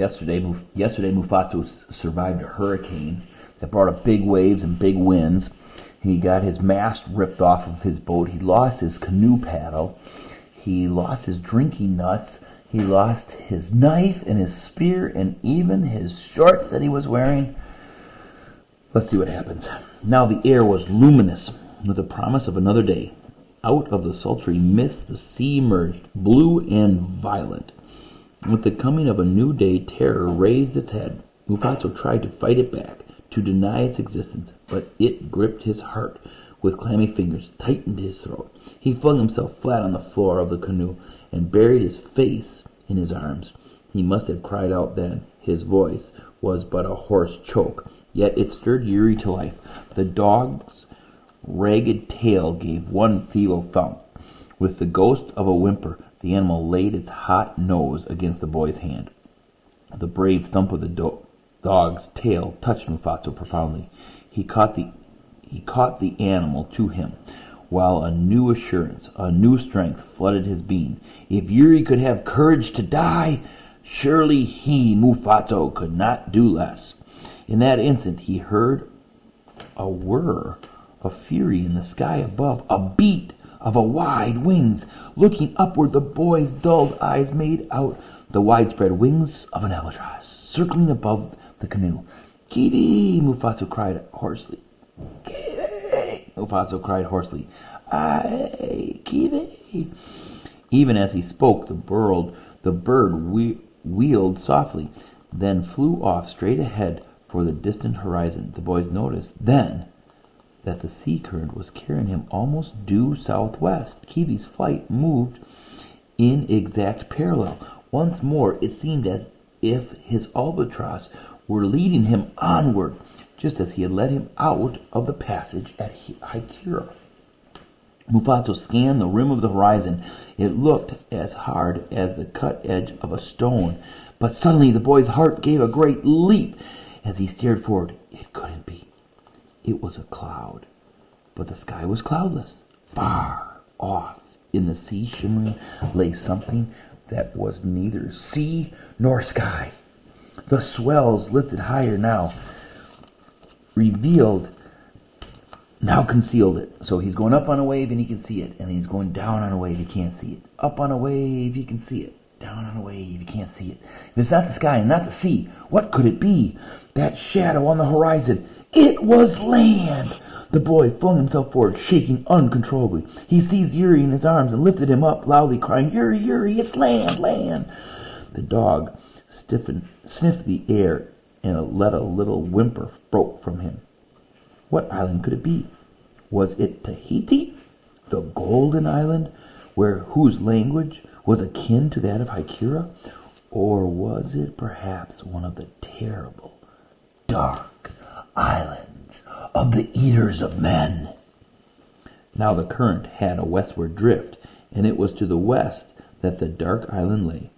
Yesterday, Mufasa survived a hurricane that brought up big waves and big winds. He got his mast ripped off of his boat. He lost his canoe paddle. He lost his drinking nuts. He lost his knife and his spear and even his shorts that he was wearing. Let's see what happens. Now the air was luminous with the promise of another day. Out of the sultry mist the sea emerged, blue and violent. With the coming of a new day, terror raised its head. Mufasa tried to fight it back, to deny its existence, but it gripped his heart with clammy fingers, tightened his throat. He flung himself flat on the floor of the canoe and buried his face in his arms. He must have cried out then. His voice was but a hoarse choke, yet it stirred Yuri to life. The dog's ragged tail gave one feeble thump. With the ghost of a whimper, the animal laid its hot nose against the boy's hand. The brave thump of the dog's tail touched Mufasa profoundly. He caught the animal to him, while a new assurance, a new strength flooded his being. If Yuri could have courage to die, surely he, Mufasa, could not do less. In that instant he heard a whir of fury in the sky above, a beat of a wide wings. Looking upward, the boy's dulled eyes made out the widespread wings of an albatross, circling above the canoe. "Kiwi!" Mufasa cried hoarsely. "Kiwi!" Mufasa cried hoarsely. "Aye, Kiwi!" Even as he spoke, the bird wheeled softly, then flew off straight ahead for the distant horizon. The boys noticed then that the sea current was carrying him almost due southwest. Kiwi's flight moved in exact parallel. Once more it seemed as if his albatross were leading him onward, just as he had led him out of the passage at Haikura. Mufasa scanned the rim of the horizon. It looked as hard as the cut edge of a stone. But suddenly the boy's heart gave a great leap as he stared forward. It couldn't be. It was a cloud. But the sky was cloudless. Far off in the sea shimmering lay something that was neither sea nor sky. The swells lifted higher now, concealed it. So he's going up on a wave and he can see it, and he's going down on a wave, he can't see it. Up on a wave, you can see it. Down on a wave, you can't see it. If it's not the sky and not the sea, what could it be? That shadow on the horizon, it was land! The boy flung himself forward, shaking uncontrollably. He seized Yuri in his arms and lifted him up, loudly crying, "Yuri, Yuri, it's land, land!" The dog sniffed the air and let a little whimper broke from him. What island could it be? Was it Tahiti, the Golden Island, whose language was akin to that of Haikura? Or was it perhaps one of the terrible, dark islands of the Eaters of Men? Now the current had a westward drift, and it was to the west that the dark island lay.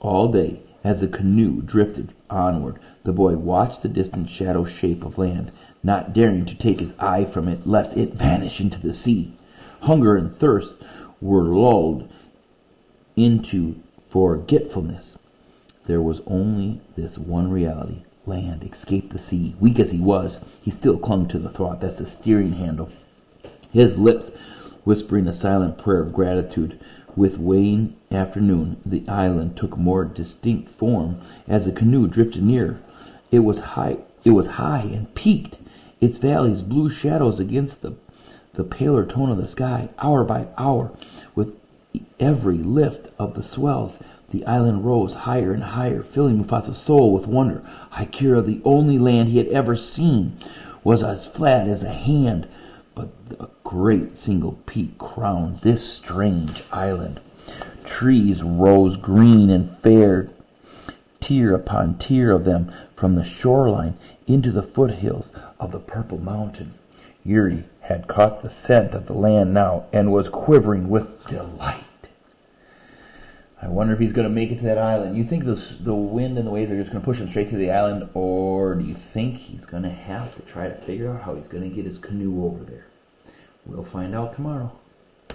All day, as the canoe drifted onward, the boy watched the distant shadow shape of land, not daring to take his eye from it lest it vanish into the sea. Hunger and thirst were lulled into forgetfulness. There was only this one reality. Land escaped the sea. Weak as he was, he still clung to the thought. That's the steering handle. His lips whispering a silent prayer of gratitude. With waning afternoon, the island took more distinct form as the canoe drifted nearer. It was high and peaked, its valleys blue shadows against the paler tone of the sky. Hour by hour, with every lift of the swells, the island rose higher and higher, filling Mufasa's soul with wonder. Haikura, the only land he had ever seen, was as flat as a hand, but a great single peak crowned this strange island. Trees rose green and fair, tier upon tier of them, from the shoreline into the foothills of the purple mountain. Yuri had caught the scent of the land now and was quivering with delight. I wonder if he's going to make it to that island. You think the wind and the waves are just going to push him straight to the island, or do you think he's going to have to try to figure out how he's going to get his canoe over there? We'll find out tomorrow.